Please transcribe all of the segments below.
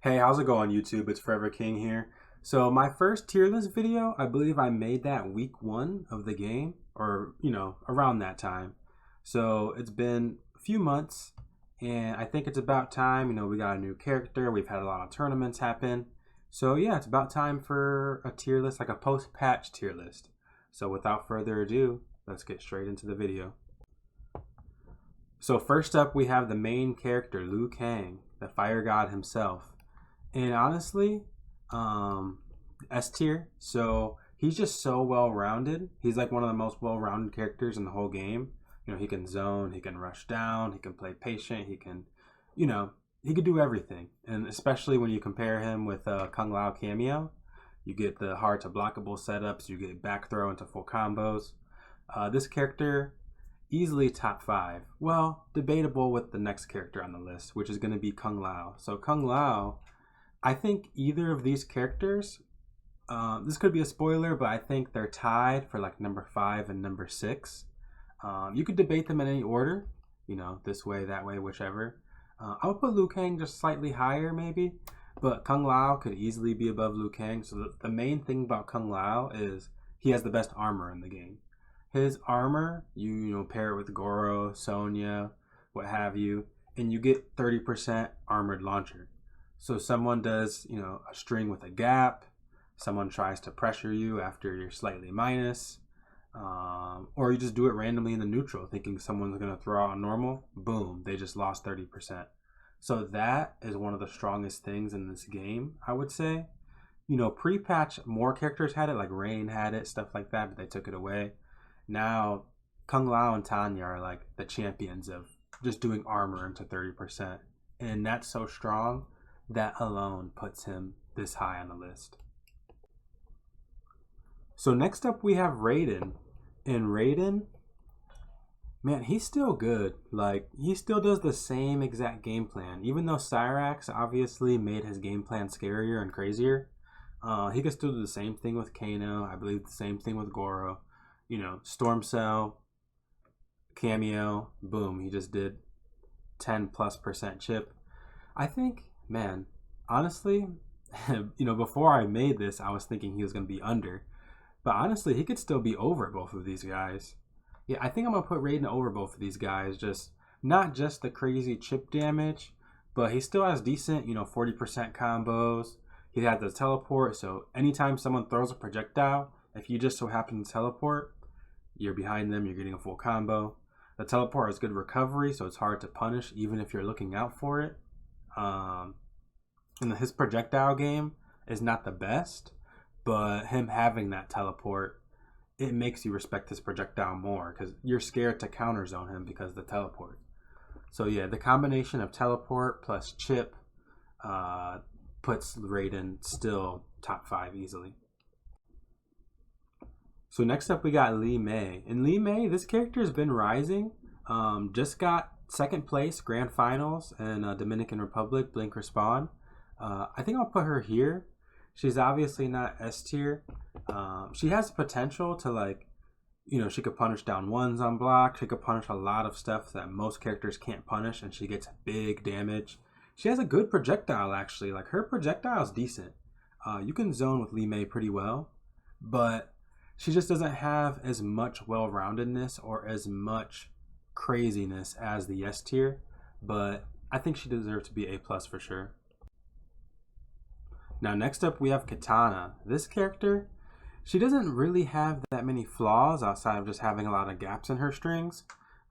Hey, how's it going, YouTube? It's Forever King here. So my first tier list video, I believe I made that week 1 of the game, or around that time. So it's been a few months, and I think it's about time. We got a new character. We've had a lot of tournaments happen. So yeah, it's about time for a tier list, like a post-patch tier list. So without further ado, let's get straight into the video. So first up, we have the main character, Liu Kang, the fire god himself. And honestly, S tier. So he's just so well rounded. He's like one of the most well rounded characters in the whole game. He can zone, he can rush down, he can play patient, he can, he could do everything. And especially when you compare him with Kung Lao cameo, you get the hard to blockable setups, you get back throw into full combos. This character, easily top 5. Well, debatable with the next character on the list, which is going to be Kung Lao. So Kung Lao, I think either of these characters, this could be a spoiler, but I think they're tied for like number 5 and number 6. You could debate them in any order, this way, that way, whichever. I would put Liu Kang just slightly higher maybe, but Kung Lao could easily be above Liu Kang. So the main thing about Kung Lao is he has the best armor in the game. His armor, you pair it with Goro, Sonya, what have you, and you get 30% armored launcher. So someone does, a string with a gap, someone tries to pressure you after you're slightly minus, or you just do it randomly in the neutral thinking someone's going to throw out a normal, boom, they just lost 30%. So that is one of the strongest things in this game, I would say. Pre-patch, more characters had it, like Rain had it, stuff like that, but they took it away. Now, Kung Lao and Tanya are like the champions of just doing armor into 30%. And that's so strong. That alone puts him this high on the list. So next up we have Raiden. And Raiden, man, he's still good. Like, he still does the same exact game plan. Even though Cyrax obviously made his game plan scarier and crazier, he can still do the same thing with Kano. I believe the same thing with Goro. Storm Cell, cameo, boom, he just did 10+% chip. I think, man, honestly, before I made this, I was thinking he was going to be under. But honestly, he could still be over both of these guys. Yeah, I think I'm going to put Raiden over both of these guys. Just not just the crazy chip damage, but he still has decent, 40% combos. He had the teleport, so anytime someone throws a projectile, if you just so happen to teleport, you're behind them, you're getting a full combo. The teleport has good recovery, so it's hard to punish even if you're looking out for it. And his projectile game is not the best, but him having that teleport, it makes you respect his projectile more because you're scared to counter zone him because of the teleport. So yeah, the combination of teleport plus chip puts Raiden still top 5 easily. So next up we got Li Mei. And Li Mei, this character has been rising. Just got second place grand finals in Dominican Republic, Blink Respawn. I think I'll put her here. She's obviously not S tier. She has potential to she could punish down ones on block. She could punish a lot of stuff that most characters can't punish, and she gets big damage. She has a good projectile actually. Like, her projectile is decent. You can zone with Li Mei pretty well, but she just doesn't have as much well-roundedness or as much craziness as the S tier, but I think she deserves to be A+ for sure. Now next up we have Katana. This character, she doesn't really have that many flaws outside of just having a lot of gaps in her strings.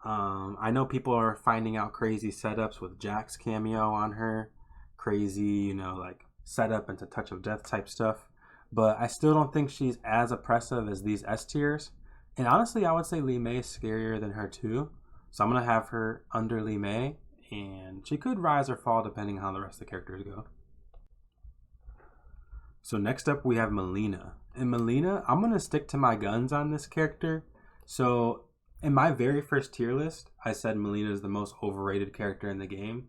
I know people are finding out crazy setups with Jack's cameo on her, crazy, like setup into Touch of Death type stuff. But I still don't think she's as oppressive as these S tiers. And honestly, I would say Li Mei is scarier than her too. So I'm going to have her under Li Mei. And she could rise or fall depending on how the rest of the characters go. So next up we have Mileena. And Mileena, I'm going to stick to my guns on this character. So in my very first tier list, I said Mileena is the most overrated character in the game.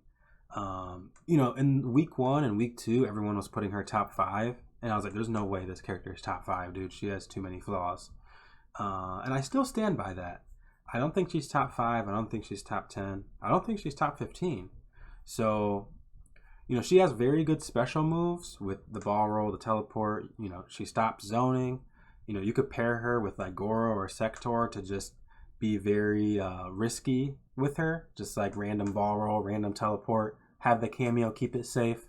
In week 1 and week 2, everyone was putting her top 5. And I was like, there's no way this character is top 5, dude. She has too many flaws. And I still stand by that. I don't think she's top 5. I don't think she's top 10. I don't think she's top 15. So, She has very good special moves with the ball roll, the teleport. She stops zoning. You could pair her with like Goro or Sector to just be very risky with her. Just like random ball roll, random teleport, have the cameo, keep it safe.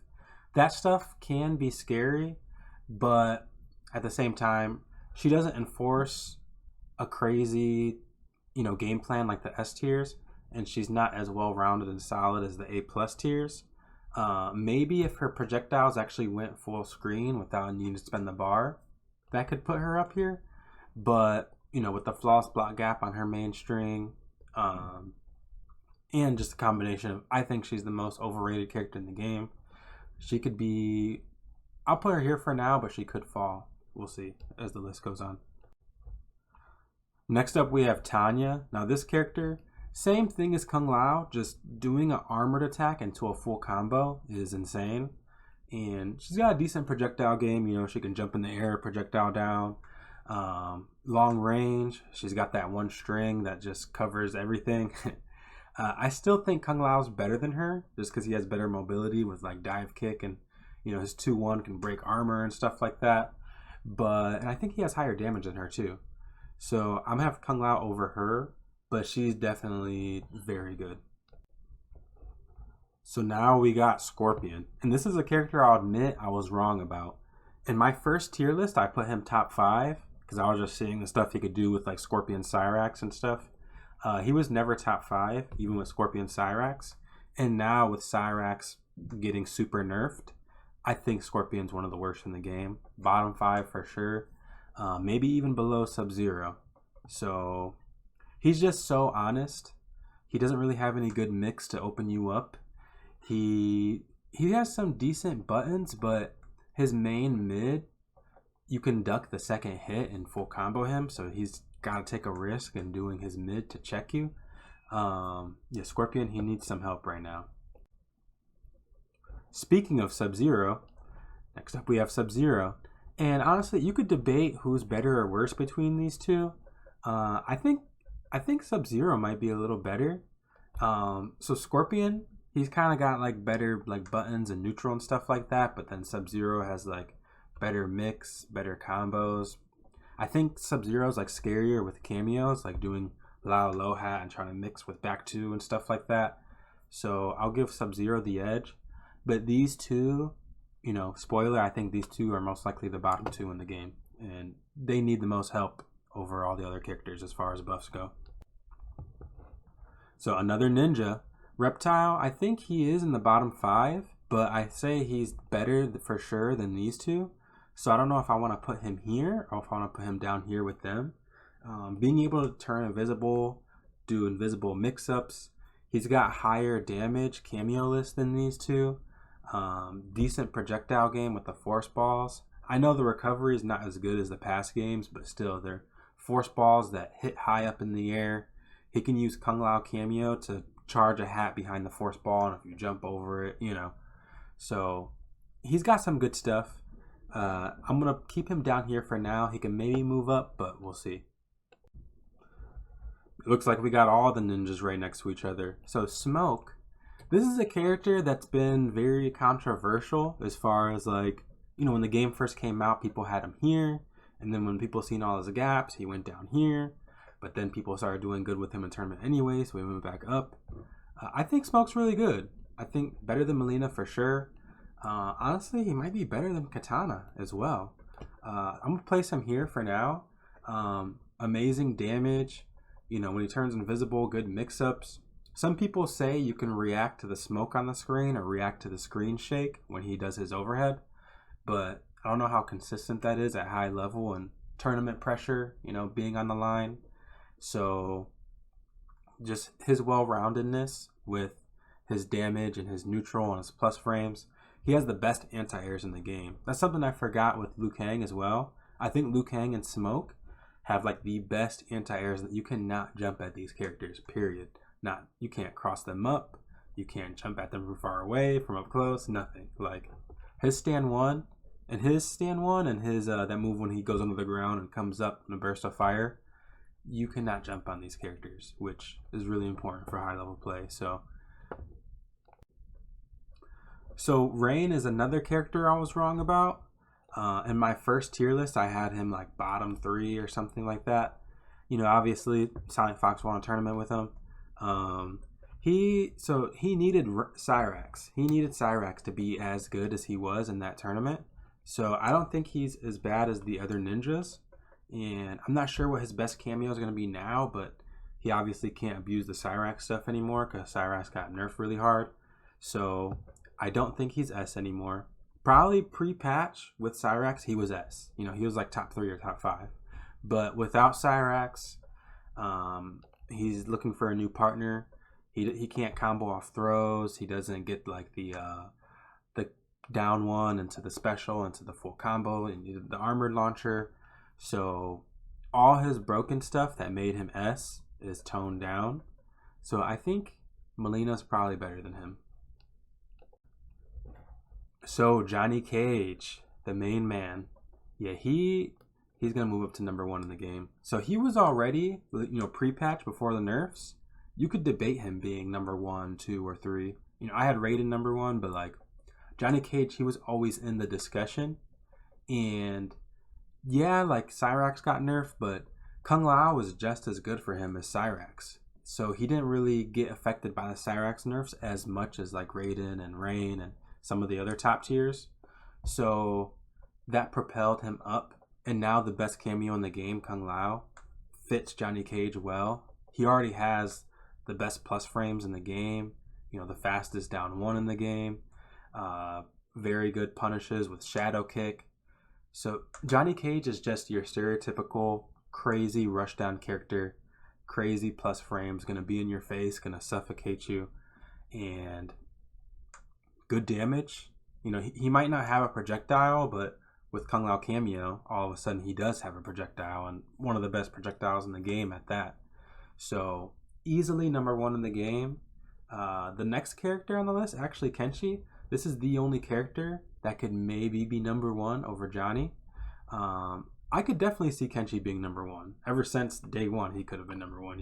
That stuff can be scary, but at the same time, she doesn't enforce a crazy, game plan like the S tiers, and she's not as well rounded and solid as the A plus tiers. Maybe if her projectiles actually went full screen without needing to spend the bar, that could put her up here. But with the flawless block gap on her main string, and just a combination of, I think she's the most overrated character in the game. She could be, I'll put her here for now, but she could fall. We'll see as the list goes on. Next up we have Tanya. Now this character, same thing as Kung Lao, just doing an armored attack into a full combo is insane. And she's got a decent projectile game. She can jump in the air, projectile down. Long range. She's got that one string that just covers everything. I still think Kung Lao's better than her just because he has better mobility with like dive kick and his 2-1 can break armor and stuff like that. And I think he has higher damage than her too. So I'm gonna have Kung Lao over her, but she's definitely very good. So now we got Scorpion. And this is a character I'll admit I was wrong about. In my first tier list, I put him top 5 because I was just seeing the stuff he could do with like Scorpion Cyrax and stuff. He was never top 5, even with Scorpion Cyrax. And now with Cyrax getting super nerfed, I think Scorpion's one of the worst in the game. Bottom 5 for sure. Maybe even below Sub-Zero. So he's just so honest. He doesn't really have any good mix to open you up. He has some decent buttons, but his main mid, you can duck the second hit and full combo him. So he's got to take a risk in doing his mid to check you. Scorpion, he needs some help right now. Speaking of Sub-Zero, next up we have Sub-Zero. And honestly, you could debate who's better or worse between these two. I think Sub-Zero might be a little better. So Scorpion, he's kind of got like better like buttons and neutral and stuff like that. But then Sub-Zero has like better mix, better combos. I think Sub-Zero's like scarier with cameos, like doing Lao Low Hat and trying to mix with back 2 and stuff like that. So I'll give Sub-Zero the edge. But these two, spoiler, I think these two are most likely the bottom 2 in the game. And they need the most help over all the other characters as far as buffs go. So another ninja. Reptile, I think he is in the bottom 5, but I say he's better for sure than these two. So I don't know if I want to put him here or if I want to put him down here with them. Being able to turn invisible, do invisible mix-ups. He's got higher damage cameo list than these two. Decent projectile game with the force balls. I know the recovery is not as good as the past games, but still they're force balls that hit high up in the air. He can use Kung Lao cameo to charge a hat behind the force ball, and if you jump over it, So he's got some good stuff. I'm going to keep him down here for now. He can maybe move up, but we'll see. It looks like we got all the ninjas right next to each other. So Smoke, this is a character that's been very controversial as far as like, when the game first came out, people had him here. And then when people seen all his gaps, he went down here. But then people started doing good with him in tournament anyway, so we went back up. I think Smoke's really good. I think better than Mileena for sure. Honestly, he might be better than Katana as well. I'm going to place him here for now. Amazing damage. When he turns invisible, good mix-ups. Some people say you can react to the smoke on the screen or react to the screen shake when he does his overhead. But I don't know how consistent that is at high level and tournament pressure, being on the line. So just his well-roundedness with his damage and his neutral and his plus frames. He has the best anti-airs in the game. That's something I forgot with Liu Kang as well. I think Liu Kang and Smoke have like the best anti-airs. That you cannot jump at these characters, period. You can't cross them up. You can't jump at them from far away, from up close, nothing. Like his stand one and his that move when he goes under the ground and comes up in a burst of fire. You cannot jump on these characters, which is really important for high level play. So So Rain is another character I was wrong about. In my first tier list, I had him like bottom 3 or something like that. Obviously, Silent Fox won a tournament with him. Um, he needed Cyrax. He needed Cyrax to be as good as he was in that tournament. So I don't think he's as bad as the other ninjas. And I'm not sure what his best cameo is going to be now, but he obviously can't abuse the Cyrax stuff anymore because Cyrax got nerfed really hard. So I don't think he's S anymore. Probably pre-patch with Cyrax, he was S. He was like top 3 or top 5. But without Cyrax, he's looking for a new partner. He can't combo off throws. He doesn't get like the down one into the special into the full combo and the armored launcher. So all his broken stuff that made him S is toned down. So I think Mileena's probably better than him. So Johnny Cage, the main man, yeah, he's gonna move up to number 1 in the game. So he was already, pre-patch before the nerfs. You could debate him being number 1, 2, or 3. I had Raiden number 1, but like Johnny Cage, he was always in the discussion. And yeah, like Cyrax got nerfed, but Kung Lao was just as good for him as Cyrax. So he didn't really get affected by the Cyrax nerfs as much as like Raiden and Rain and some of the other top tiers. So that propelled him up. And now the best cameo in the game, Kung Lao, fits Johnny Cage well. He already has the best plus frames in the game. The fastest down 1 in the game. Very good punishes with Shadow Kick. So Johnny Cage is just your stereotypical crazy rushdown character. Crazy plus frames, gonna be in your face, gonna suffocate you, and good damage. He might not have a projectile, but with Kung Lao cameo, all of a sudden he does have a projectile, and one of the best projectiles in the game at that. So easily number 1 in the game. The next character on the list, actually Kenshi. This is the only character that could maybe be number 1 over Johnny. I could definitely see Kenshi being number 1. Ever since day 1, he could have been number 1,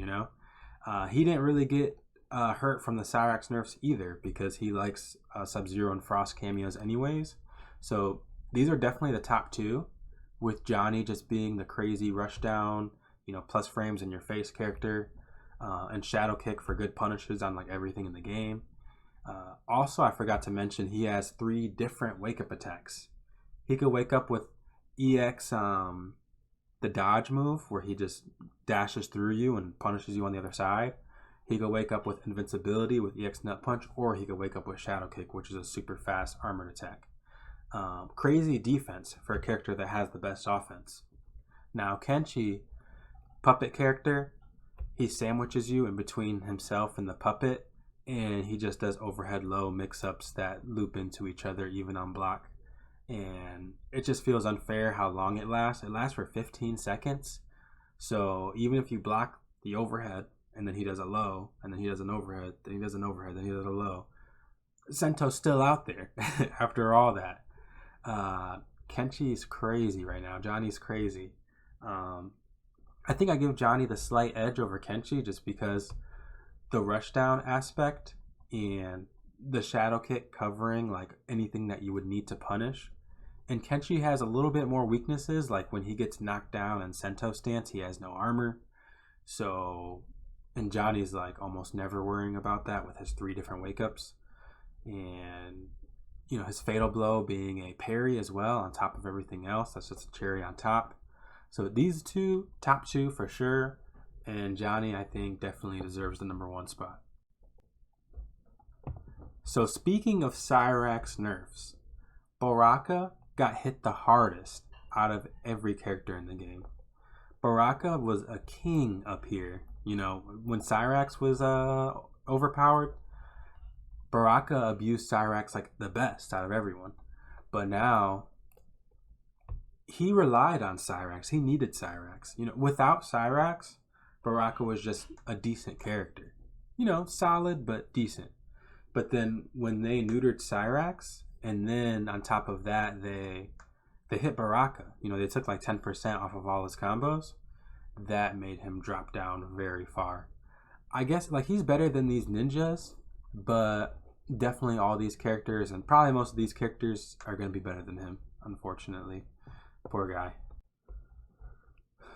He didn't really get hurt from the Cyrax nerfs either because he likes Sub-Zero and Frost cameos anyways. So these are definitely the top 2, with Johnny just being the crazy rushdown, plus frames in your face character, and Shadow Kick for good punishes on like everything in the game. Also, I forgot to mention he has 3 different wake up attacks. He could wake up with EX, the dodge move where he just dashes through you and punishes you on the other side. He could wake up with invincibility with EX nut punch, or he could wake up with Shadow Kick, which is a super fast armored attack. Crazy defense for a character that has the best offense. Now Kenshi, puppet character, he sandwiches you in between himself and the puppet, and he just does overhead low mix-ups that loop into each other even on block. And it just feels unfair how long it lasts. It lasts for 15 seconds. So even if you block the overhead, and then he does a low, and then he does an overhead, then he does an overhead, then he does a low, Sento's still out there after all that. Kenshi's crazy right now. Johnny's crazy. I think I give Johnny the slight edge over Kenshi just because the rushdown aspect and the Shadow Kick covering like anything that you would need to punish. And Kenshi has a little bit more weaknesses, like when he gets knocked down in Sento stance, he has no armor. So, and Johnny's like almost never worrying about that with his 3 different wake ups. And his fatal blow being a parry as well on top of everything else. That's just a cherry on top. So these 2, top 2 for sure. And Johnny, I think, definitely deserves the number 1 spot. So speaking of Cyrax nerfs, Baraka got hit the hardest out of every character in the game. Baraka was a king up here. When Cyrax was overpowered, Baraka abused Cyrax like the best out of everyone. But now he relied on Cyrax. He needed Cyrax. Without Cyrax, Baraka was just a decent character. Solid but decent. But then when they neutered Cyrax, and then on top of that they hit Baraka, they took like 10% off of all his combos, that made him drop down very far. I guess like he's better than these ninjas, but definitely all these characters, and probably most of these characters, are going to be better than him, unfortunately. Poor guy.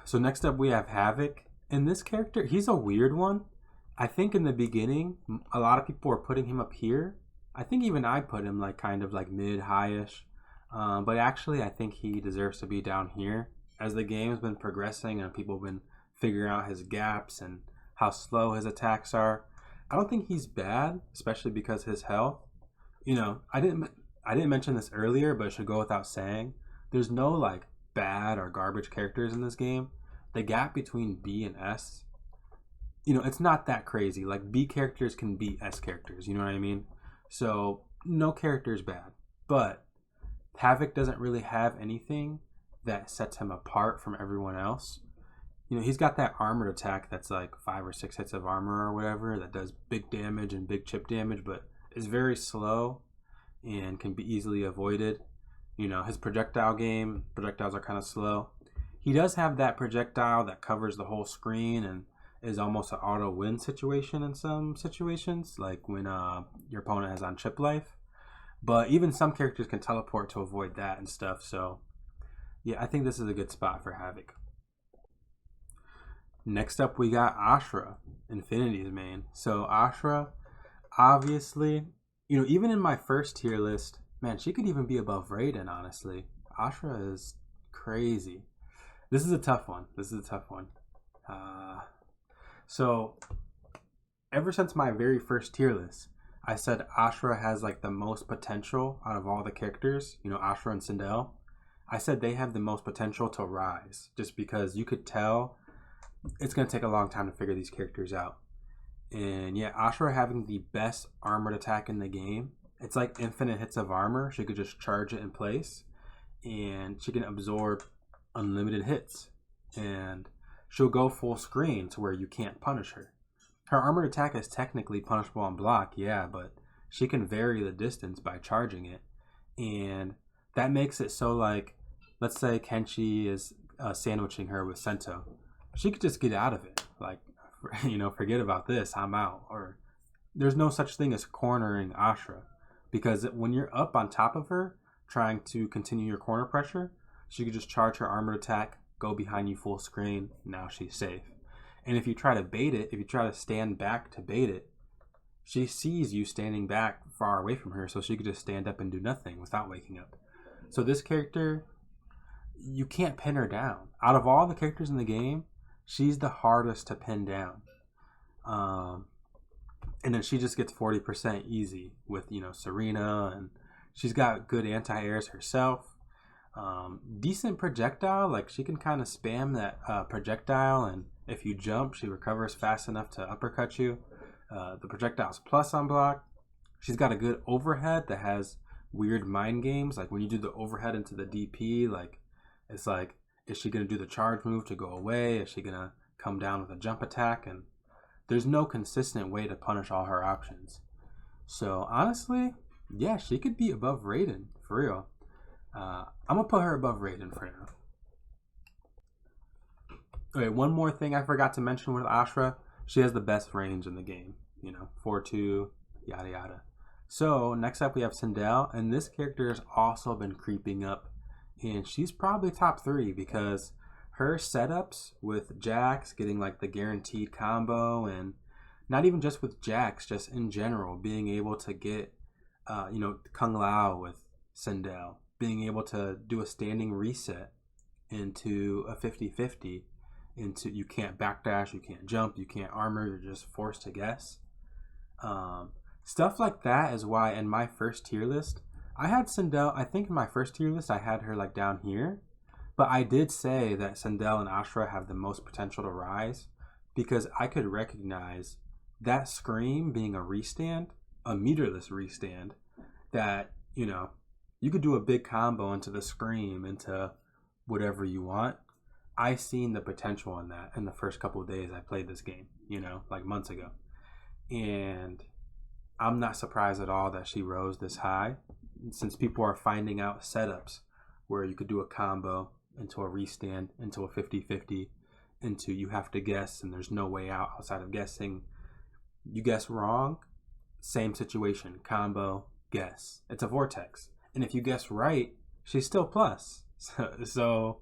So next up we have Havik. And this character, he's a weird one. I think in the beginning, a lot of people were putting him up here. I think even I put him like kind of like mid-high-ish. But actually, I think he deserves to be down here. As the game's been progressing and people have been figuring out his gaps and how slow his attacks are, I don't think he's bad, especially because his health. I didn't mention this earlier, but it should go without saying. There's no like bad or garbage characters in this game. The gap between B and S, it's not that crazy. Like B characters can beat S characters, you know what I mean? So no character is bad. But Havik doesn't really have anything that sets him apart from everyone else. He's got that armored attack that's like 5 or 6 hits of armor or whatever that does big damage and big chip damage, but is very slow and can be easily avoided. His projectiles are kind of slow. He does have that projectile that covers the whole screen and is almost an auto win situation in some situations, like when your opponent has on chip life. But even some characters can teleport to avoid that and stuff. So yeah, I think this is a good spot for Havik. Next up, we got Ashrah, Infinity's main. So Ashrah, obviously, even in my first tier list, man, she could even be above Raiden, honestly. Ashrah is crazy. This is a tough one. So ever since my very first tier list, I said Ashrah has like the most potential out of all the characters. Ashrah and Sindel. I said they have the most potential to rise, just because you could tell it's going to take a long time to figure these characters out. And yeah, Ashrah having the best armored attack in the game. It's like infinite hits of armor. She could just charge it in place, and she can absorb unlimited hits. And she'll go full screen to where you can't punish her. Her armored attack is technically punishable on block, yeah, but she can vary the distance by charging it. And that makes it so, like, let's say Kenshi is sandwiching her with Sento. She could just get out of it. Like, forget about this, I'm out. Or there's no such thing as cornering Ashrah. Because when you're up on top of her, trying to continue your corner pressure, she could just charge her armored attack, go behind you full screen, now she's safe. And if you try to bait it, if you try to stand back to bait it, she sees you standing back far away from her, so she could just stand up and do nothing without waking up. So this character, you can't pin her down. Out of all the characters in the game, she's the hardest to pin down. And then she just gets 40% easy with, Serena, and she's got good anti-airs herself. Decent projectile, like she can kind of spam that projectile, and if you jump, she recovers fast enough to uppercut you. The projectile's plus on block. She's got a good overhead that has weird mind games, like when you do the overhead into the DP, like it's like, is she going to do the charge move to go away? Is she going to come down with a jump attack? And there's no consistent way to punish all her options. So honestly, yeah, she could be above Raiden, for real. I'm going to put her above Raiden for now. Okay, one more thing I forgot to mention with Ashrah. She has the best range in the game. 4-2, yada yada. So next up we have Sindel, and this character has also been creeping up. And she's probably top 3 because her setups with Jax getting like the guaranteed combo, and not even just with Jax, just in general, being able to get, Kung Lao with Sindel, being able to do a standing reset into a 50-50, into you can't backdash, you can't jump, you can't armor, you're just forced to guess. Stuff like that is why in my first tier list, I had Sindel, I think in my first tier list I had her like down here, but I did say that Sindel and Ashrah have the most potential to rise because I could recognize that scream being a restand, a meterless restand, that, you could do a big combo into the scream, into whatever you want. I seen the potential in that in the first couple of days I played this game, like months ago. And I'm not surprised at all that she rose this high, since people are finding out setups where you could do a combo into a restand, into a 50-50, into you have to guess and there's no way out outside of guessing. You guess wrong, same situation, combo, guess. It's a vortex. And if you guess right, she's still plus. So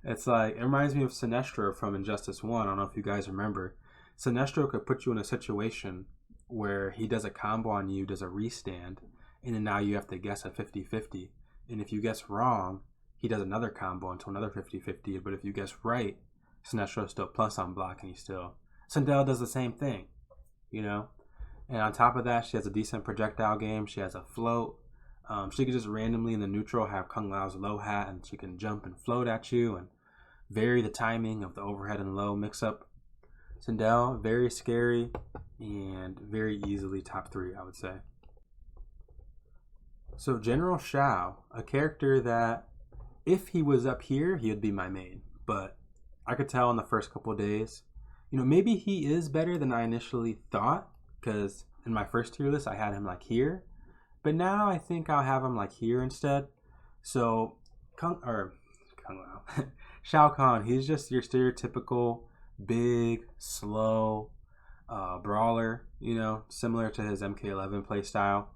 it's like, it reminds me of Sinestro from Injustice 1. I don't know if you guys remember. Sinestro could put you in a situation where he does a combo on you, does a restand, and then now you have to guess a 50-50. And if you guess wrong, he does another combo into another 50-50. But if you guess right, Sinestro's still plus on block, and he's still... Sindel does the same thing, you know? And on top of that, she has a decent projectile game. She has a float. She could just randomly in the neutral have Kung Lao's low hat, and she can jump and float at you and vary the timing of the overhead and low mix-up. Sindel, very scary and very easily top 3, I would say. So General Shao, a character that if he was up here, he would be my main. But I could tell in the first couple of days, you know, maybe he is better than I initially thought, because in my first tier list, I had him like here. But now I think I'll have him like here instead. So Kung Lao, Shao Kahn, he's just your stereotypical big, slow brawler, you know, similar to his MK11 playstyle.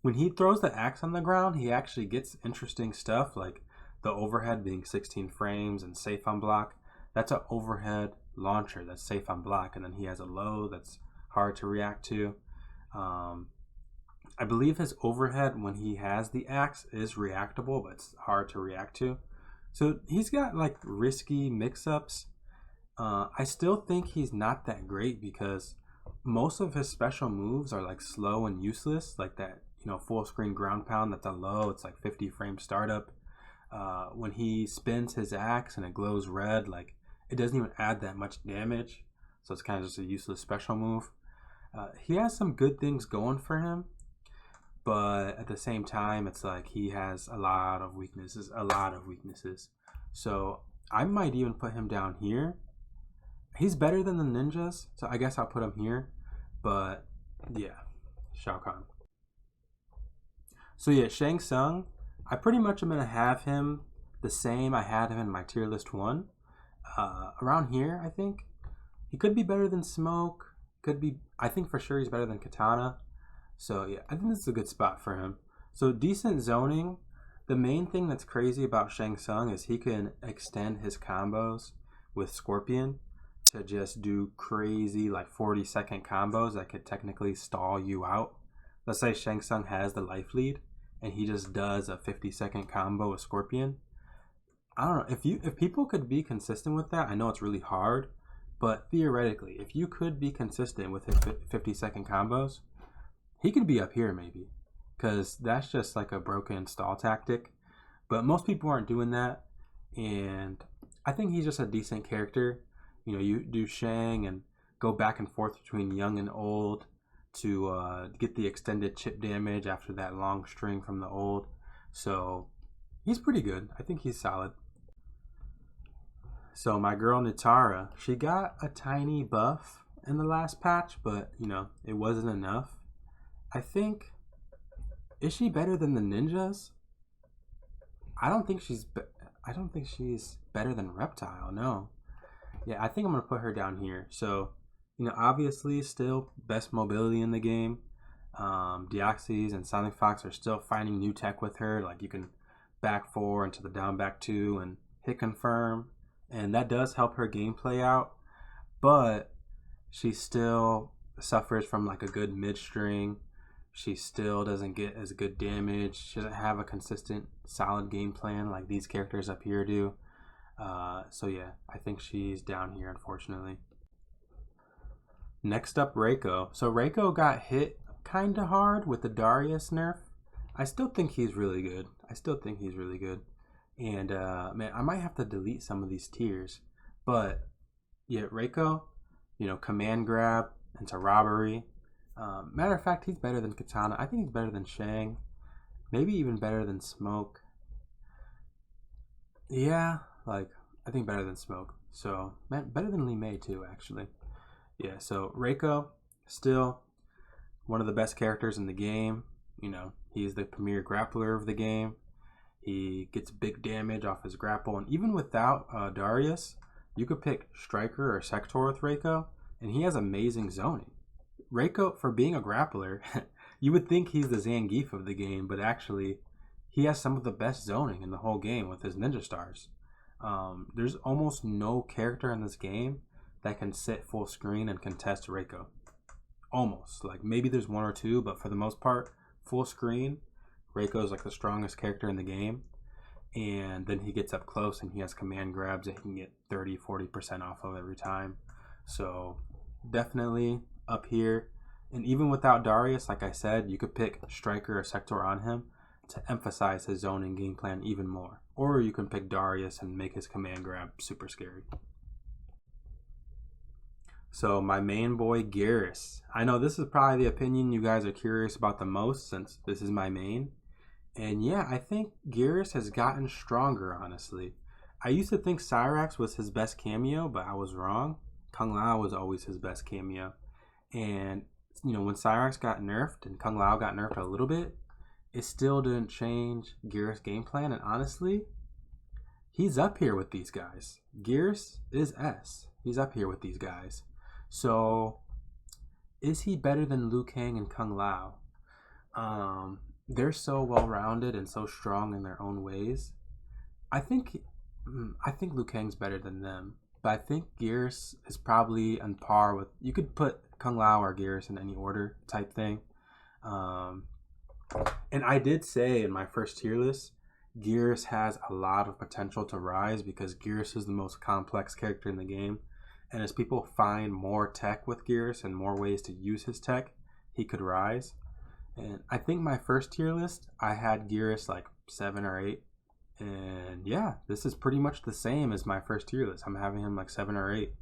When he throws the axe on the ground, he actually gets interesting stuff, like the overhead being 16 frames and safe on block. That's an overhead launcher that's safe on block, and then he has a low that's hard to react to. I believe his overhead when he has the axe is reactable, but it's hard to react to. So he's got like risky mix-ups. I still think he's not that great because most of his special moves are like slow and useless, like that, you know, full screen ground pound that's a low. It's like 50 frame startup. When he spins his axe and it glows red, like it doesn't even add that much damage. So it's kind of just a useless special move. He has some good things going for him, but at the same time, it's like he has a lot of weaknesses. So I might even put him down here. He's better than the ninjas, so I guess I'll put him here. But yeah, Shao Kahn. So yeah, Shang Tsung, I pretty much am going to have him the same I had him in my tier list 1. Around here, I think. He could be better than Smoke. I think for sure he's better than Katana. So yeah, I think this is a good spot for him. So decent zoning. The main thing that's crazy about Shang Tsung is he can extend his combos with Scorpion to just do crazy like 40-second combos that could technically stall you out. Let's say Shang Tsung has the life lead and he just does a 50-second combo with Scorpion. I don't know, if people could be consistent with that, I know it's really hard, but theoretically, if you could be consistent with his 50-second combos, he could be up here maybe, because that's just like a broken stall tactic. But most people aren't doing that, and I think he's just a decent character. You know, you do Shang and go back and forth between young and old to get the extended chip damage after that long string from the old. So he's pretty good. I think he's solid. So my girl Nitara, she got a tiny buff in the last patch, but you know, it wasn't enough. I think, is she better than the ninjas? I don't think she's better than Reptile. No. Yeah, I think I'm gonna put her down here. So, you know, obviously still best mobility in the game. Deoxys and Sonic Fox are still finding new tech with her. Like you can back 4 into the down back 2 and hit confirm. And that does help her gameplay out. But she still suffers from like a good mid string. She still doesn't get as good damage. She doesn't have a consistent solid game plan like these characters up here do. So yeah, I think she's down here, unfortunately. Next up, Reiko. So Reiko got hit kind of hard with the Darius nerf. I still think he's really good. And man, I might have to delete some of these tiers. But yeah, Reiko, you know, command grab into robbery. Matter of fact, he's better than Katana. I think he's better than Shang. Maybe even better than Smoke. Yeah, like, I think better than Smoke. So, better than Li Mei too, actually. Yeah, so Reiko, still one of the best characters in the game. You know, he's the premier grappler of the game. He gets big damage off his grapple. And even without Darius, you could pick Striker or Sector with Reiko. And he has amazing zoning. Reiko, for being a grappler, you would think he's the Zangief of the game, but actually, he has some of the best zoning in the whole game with his ninja stars. There's almost no character in this game that can sit full screen and contest Reiko. Almost. Like, maybe there's one or two, but for the most part, full screen, Reiko is like the strongest character in the game. And then he gets up close and he has command grabs that he can get 30-40% off of every time. So definitely up here. And even without Darius, like I said, you could pick Striker or Sector on him to emphasize his zoning game plan even more. Or you can pick Darius and make his command grab super scary. So my main boy, Geras. I know this is probably the opinion you guys are curious about the most since this is my main. And yeah, I think Geras has gotten stronger, honestly. I used to think Cyrax was his best cameo, but I was wrong. Kung Lao was always his best cameo. And, you know, when Cyrax got nerfed and Kung Lao got nerfed a little bit, it still didn't change Geras' game plan. And honestly, he's up here with these guys. Geras is S. He's up here with these guys. So, is he better than Liu Kang and Kung Lao? They're so well-rounded and so strong in their own ways. I think Liu Kang's better than them, but I think Geras is probably on par with. You could put Kung Lao or Geras in any order type thing. And I did say in my first tier list, Geras has a lot of potential to rise because Geras is the most complex character in the game. And as people find more tech with Geras and more ways to use his tech, he could rise. And I think my first tier list, I had Geras like 7 or 8. And yeah, this is pretty much the same as my first tier list. I'm having him like 7 or 8.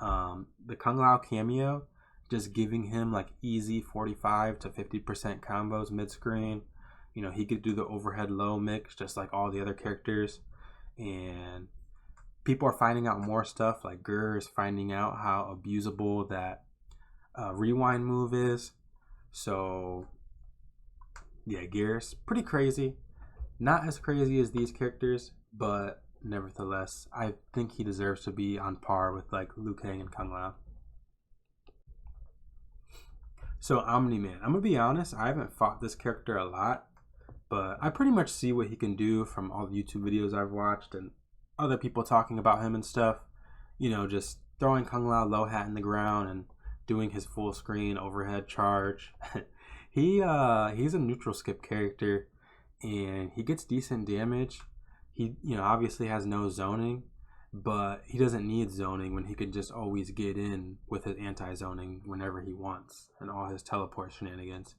The Kung Lao cameo, just giving him like easy 45 to 50% combos mid-screen. You know, he could do the overhead low mix just like all the other characters. And people are finding out more stuff, like Gur is finding out how abusable that rewind move is. So yeah, Geras, pretty crazy. Not as crazy as these characters, but nevertheless, I think he deserves to be on par with like Liu Kang and Kung Lao. So Omni-Man, I'm gonna be honest, I haven't fought this character a lot, but I pretty much see what he can do from all the YouTube videos I've watched and other people talking about him and stuff. You know, just throwing Kung Lao low hat in the ground and doing his full screen overhead charge. He's a neutral skip character and he gets decent damage. He, you know, obviously has no zoning, but he doesn't need zoning when he can just always get in with his anti-zoning whenever he wants and all his teleport shenanigans.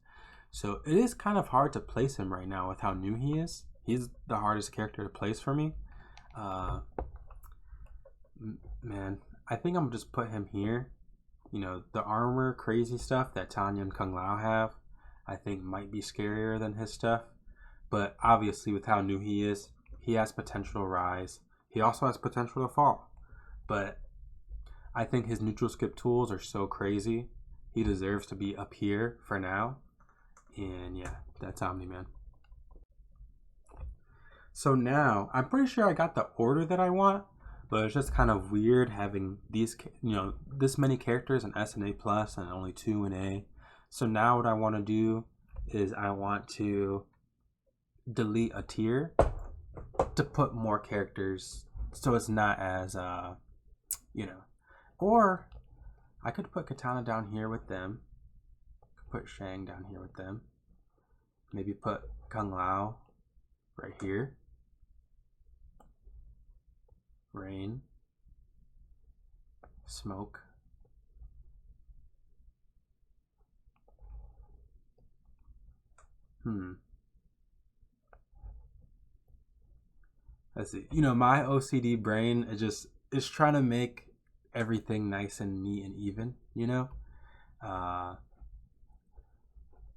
So it is kind of hard to place him right now with how new he is. He's the hardest character to place for me. Man, I think I'm just put him here. You know, the armor crazy stuff that Tanya and Kung Lao have, I think might be scarier than his stuff. But obviously with how new he is, he has potential to rise. He also has potential to fall. But I think his neutral skip tools are so crazy. He deserves to be up here for now. And yeah, that's Omni-Man. So now, I'm pretty sure I got the order that I want, but it's just kind of weird having these, you know, this many characters in S and A plus and only 2 in A. So now what I want to do is I want to delete a tier to put more characters so it's not as, you know. Or I could put Katana down here with them. Put Shang down here with them. Maybe put Kung Lao right here. Rain. Smoke. Let's see. You know, my OCD brain is trying to make everything nice and neat and even, you know?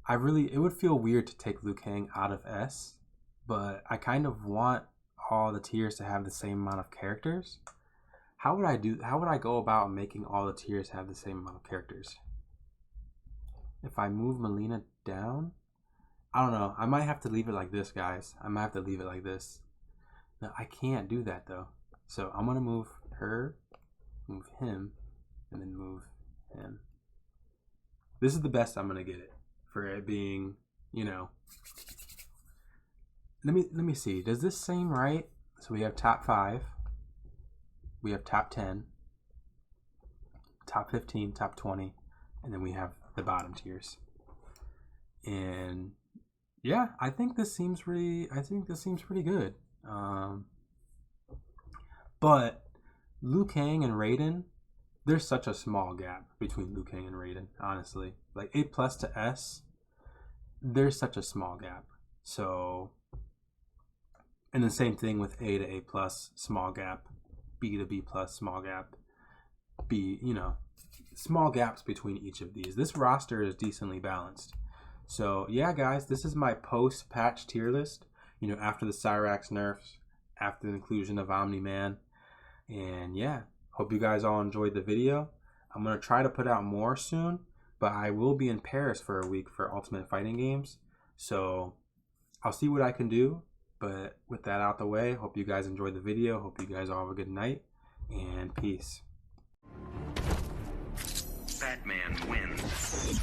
It would feel weird to take Liu Kang out of S, but I kind of want all the tiers to have the same amount of characters. How would I go about making all the tiers have the same amount of characters? If I move Mileena down, I don't know. I might have to leave it like this, guys. I might have to leave it like this. No, I can't do that though. So I'm gonna move her, move him, and then move him. This is the best I'm gonna get it for it being, you know. Let me see. Does this seem right? So we have top 5, we have top 10, top 15, top 20, and then we have the bottom tiers. And yeah, I think this seems pretty good. But Liu Kang and Raiden, there's such a small gap between Liu Kang and Raiden, honestly. Like A+ to S, there's such a small gap. So, and the same thing with A to A+, small gap, B to B+, small gap, B, you know, small gaps between each of these. This roster is decently balanced. So yeah, guys, this is my post-patch tier list. You know, after the Cyrax nerfs, after the inclusion of Omni-Man. And yeah, hope you guys all enjoyed the video. I'm going to try to put out more soon, but I will be in Paris for a week for Ultimate Fighting Games. So I'll see what I can do. But with that out the way, hope you guys enjoyed the video. Hope you guys all have a good night, and peace. Batman wins.